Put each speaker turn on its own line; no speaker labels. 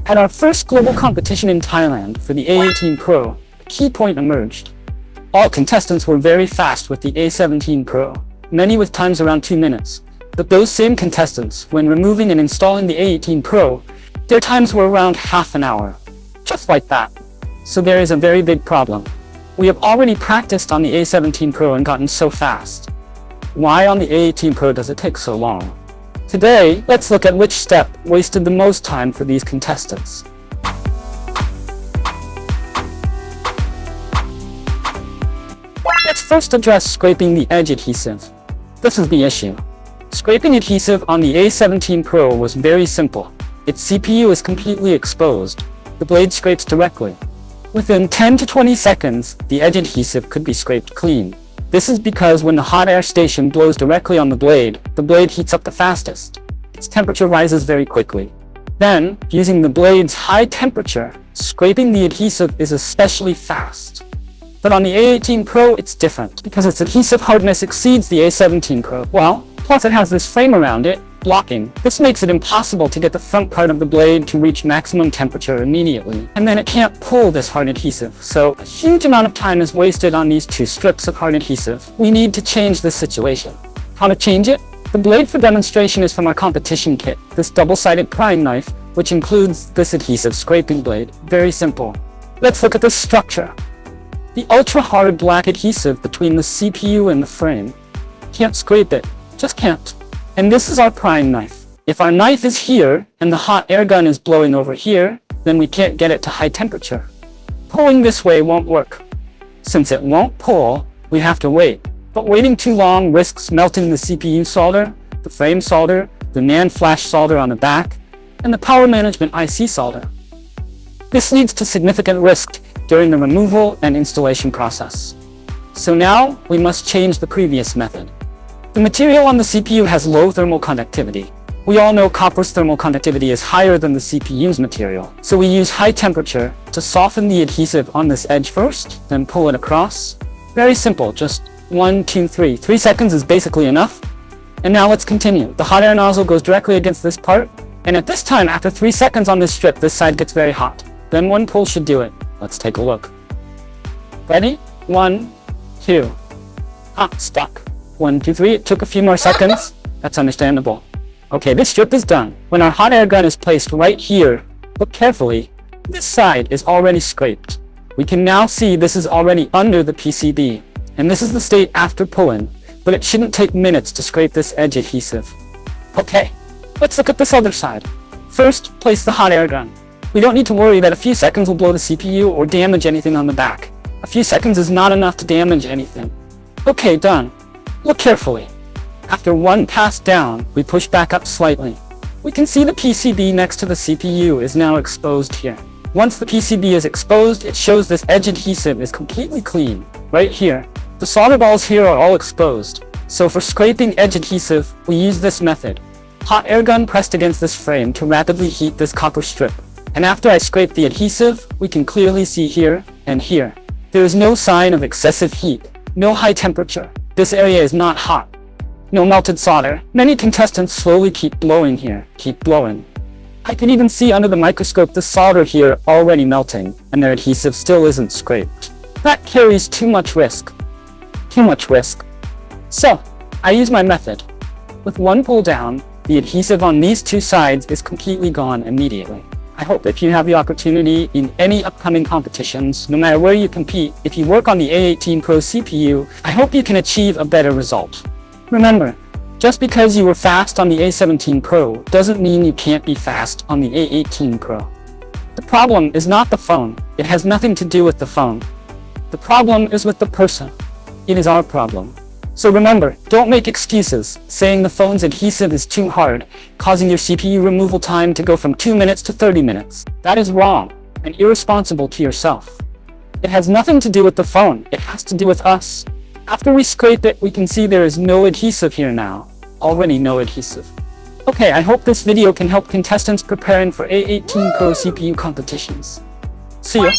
At our first global competition in Thailand for the A18 Pro, a key point emerged. All contestants were very fast with the A17 Pro, many with times around 2 minutes. But those same contestants, when removing and installing the A18 Pro, their times were around half an hour. Just like that. So there is a very big problem. We have already practiced on the A17 Pro and gotten so fast. Why on the A18 Pro does it take so long? Today, let's look at which step wasted the most time for these contestants. Let's first address scraping the edge adhesive. This is the issue. Scraping adhesive on the A17 Pro was very simple. Its CPU is completely exposed. The blade scrapes directly. Within 10 to 20 seconds, the edge adhesive could be scraped clean. This is because when the hot air station blows directly on the blade heats up the fastest. Its temperature rises very quickly. Then, using the blade's high temperature, scraping the adhesive is especially fast. But on the A18 Pro, it's different, because its adhesive hardness exceeds the A17 Pro. Well, plus it has this frame around it, blocking. This makes it impossible to get the front part of the blade to reach maximum temperature immediately. And then it can't pull this hard adhesive, so a huge amount of time is wasted on these two strips of hard adhesive. We need to change this situation. How to change it? The blade for demonstration is from our competition kit, this double-sided prying knife, which includes this adhesive scraping blade. Very simple. Let's look at the structure. The ultra-hard black adhesive between the CPU and the frame. Can't scrape it, just can't. And this is our prying knife. If our knife is here, and the hot air gun is blowing over here, then we can't get it to high temperature. Pulling this way won't work. Since it won't pull, we have to wait. But waiting too long risks melting the CPU solder, the frame solder, the NAND flash solder on the back, and the power management IC solder. This leads to significant risk during the removal and installation process. So now, we must change the previous method. The material on the CPU has low thermal conductivity. We all know copper's thermal conductivity is higher than the CPU's material. So we use high temperature to soften the adhesive on this edge first, then pull it across. Very simple, just 1, 2, 3. 3 seconds is basically enough. And now let's continue. The hot air nozzle goes directly against this part. And at this time, after 3 seconds on this strip, this side gets very hot. Then one pull should do it. Let's take a look. Ready? 1, 2. Stuck. 1, 2, 3. It took a few more seconds. That's understandable. Okay, this strip is done. When our hot air gun is placed right here, look carefully. This side is already scraped. We can now see this is already under the PCB. And this is the state after pulling, but it shouldn't take minutes to scrape this edge adhesive. Okay, let's look at this other side. First, place the hot air gun. We don't need to worry that a few seconds will blow the CPU or damage anything on the back. A few seconds is not enough to damage anything. Okay, done. Look carefully. After one pass down, we push back up slightly. We can see the PCB next to the CPU is now exposed here. Once the PCB is exposed, it shows this edge adhesive is completely clean. Right here. The solder balls here are all exposed. So for scraping edge adhesive, we use this method. Hot air gun pressed against this frame to rapidly heat this copper strip. And after I scrape the adhesive, we can clearly see here and here. There is no sign of excessive heat, no high temperature. This area is not hot. No melted solder. Many contestants slowly keep blowing here, keep blowing. I can even see under the microscope the solder here already melting, and their adhesive still isn't scraped. That carries too much risk. Too much risk. So, I use my method. With one pull down, the adhesive on these two sides is completely gone immediately. I hope if you have the opportunity in any upcoming competitions, no matter where you compete, if you work on the A18 Pro CPU, I hope you can achieve a better result. Remember, just because you were fast on the A17 Pro doesn't mean you can't be fast on the A18 Pro. The problem is not the phone. It has nothing to do with the phone. The problem is with the person. It is our problem. So remember, don't make excuses, saying the phone's adhesive is too hard, causing your CPU removal time to go from 2 minutes to 30 minutes. That is wrong and irresponsible to yourself. It has nothing to do with the phone, it has to do with us. After we scrape it, we can see there is no adhesive here now. Already no adhesive. Okay, I hope this video can help contestants preparing for A18 Pro CPU competitions. See ya!